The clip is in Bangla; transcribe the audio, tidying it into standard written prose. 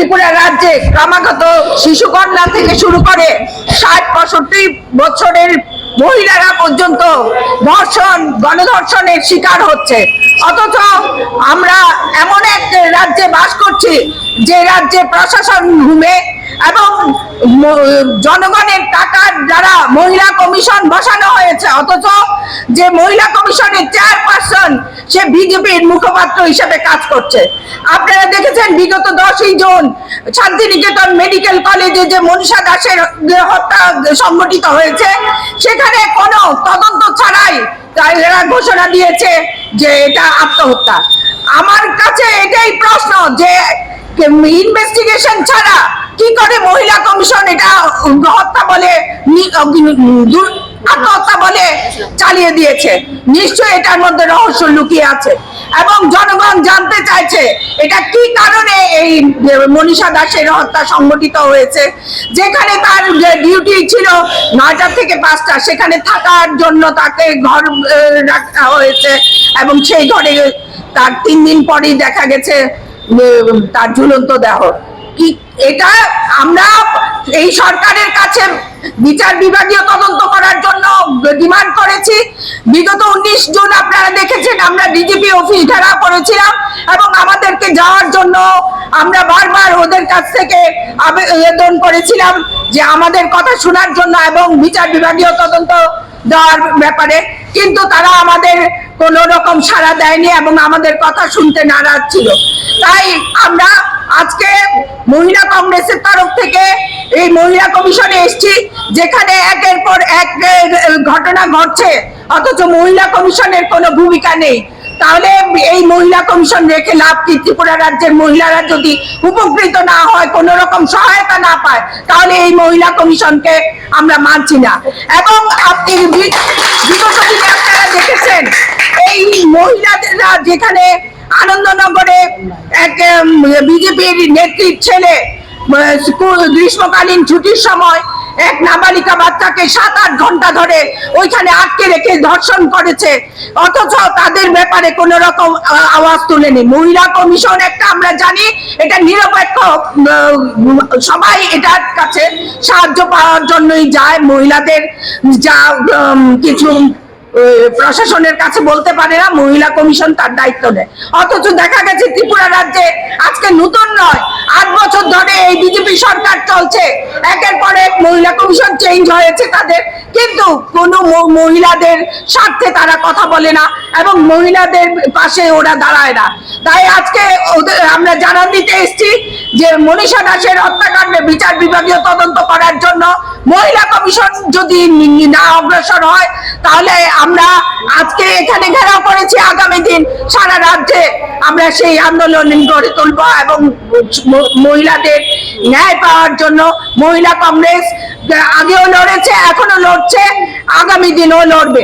ত্রিপুরা রাজ্যে ক্রমাগত শিশু কন্যা থেকে শুরু করে ৬০-৬৫ বছরের মহিলারা পর্যন্ত ধর্ষণ, গণধর্ষণের শিকার হচ্ছে। অথচ আমরা এমন এক রাজ্যে বাস করছি যে রাজ্যে প্রশাসন ঘুমে এবং জনগণের টাকার দ্বারা মহিলা কমিশন বসানো হয়েছে। অথচ যে মহিলা কমিশনের চেয়ারপারসন সে বিজেপির মুখপাত্র হিসেবে কাজ করছে। আপনারা দেখেছেন বিগত ১০ই জুন শান্তিনিকেতন মেডিকেল কলেজে যে মনীষা দাসের হত্যা সংঘটিত হয়েছে, সেখানে কোনো তদন্ত ছাড়াই এরা ঘোষণা দিয়েছে যে এটা আত্মহত্যা। আমার কাছে এটাই প্রশ্ন যে ইনভেস্টিগেশন ছাড়া কি করে মহিলা কমিশন এটা হত্যা বলে আত্মহত্যা বলে চালিয়ে দিয়েছে? নিশ্চয়ই এটার মধ্যে রহস্য লুকিয়ে আছে এবং জনগণ জানতে চাইছে এটা কি কারণে এই মনীষা দাসের হত্যা সংঘটিত হয়েছে। যেখানে তার ডিউটি ছিল ৯টা থেকে ৫টা, সেখানে থাকার জন্য তাকে ঘর রাখা হয়েছে এবং সেই ঘরে তার ৩ দিন পরেই দেখা গেছে তার ঝুলন্ত দেহ। কি এটা আমরা এই সরকারের কাছে বিচার বিভাগীয় তদন্ত করার জন্য ডিমান্ড করেছি। বিগত ১৯ জুন আপনারা দেখেছেন আমরা ডিজিপি অফিস ঘেরাও করেছিলাম এবং আমাদেরকে যাওয়ার জন্য আমরা বারবার ওদের কাছ থেকে আবেদন করেছিলাম যে আমাদের কথা শোনার জন্য এবং বিচার বিভাগীয় তদন্ত দেওয়ার ব্যাপারে, কিন্তু তারা আমাদের কোন রকম সাড়া দেয়নি এবং আমাদের কথা শুনতে নারাজ ছিল। তাই আমরা আজকে মহিলা কংগ্রেসের তরফ থেকে এই মহিলা কমিশনে এসেছি, যেখানে একের পর এক ঘটনা ঘটছে অথচ মহিলা কমিশনের কোনো ভূমিকা নেই। তাহলে এই মহিলা কমিশন রেখে লাভ কি? ত্রিপুরা রাজ্যের মহিলারা যদি উপকৃত না হয়, কোন রকম সহায়তা না পায়, তাহলে এই মহিলা কমিশনকে আমরা মানছি না। এবং আপনি বিগত দিনে আপনারা দেখেছেন এই মহিলাদেররা যেখানে আনন্দনগরে এক বিজেপির নেত্রীর ছেলে গ্রীষ্মকালীন ছুটির সময় এক নাবালিকা বাচ্চাকে ৭-৮ ঘন্টা ধরে ওইখানে আটকে রেখে ধর্ষণ করেছে, অথচ তাদের ব্যাপারে কোন রকম আওয়াজ তুলেনি। মহিলা কমিশন একটা আমরা জানি এটা নিরপেক্ষ, সবাই এটার কাছে সাহায্য পাওয়ার জন্যই যায়, মহিলাদের যা কিছু প্রশাসনের কাছে বলতে পারে না, মহিলা কমিশন তার দায়িত্ব নেয়। অথচ দেখা গেছে ত্রিপুরা রাজ্যে আজকে নতুন নয়, ৮ বছর ধরে এই বিজেপি সরকার চলছে, একের পর এক মহিলা কমিশন চেঞ্জ হয়েছে তাদের, কিন্তু কোনো মহিলাদের স্বার্থে তারা কথা বলে না এবং মহিলাদের পাশে ওরা দাঁড়ায় না। তাই আজকে আমরা জানান দিতে এসেছি যে মনীষা দাসের হত্যাকাণ্ডে বিচার বিভাগীয় তদন্ত করার জন্য মহিলা কমিশন যদি না অগ্রসর হয়, তাহলে আমরা আজকে এখানে ঘেরাও করেছি। আগামী দিন সারা রাজ্যে আমরা সেই আন্দোলন গড়ে তুলব এবং মহিলাদের ন্যায় পাওয়ার জন্য মহিলা কংগ্রেস আগেও লড়েছে, এখনো লড়ছে, আগামী দিনও লড়বে।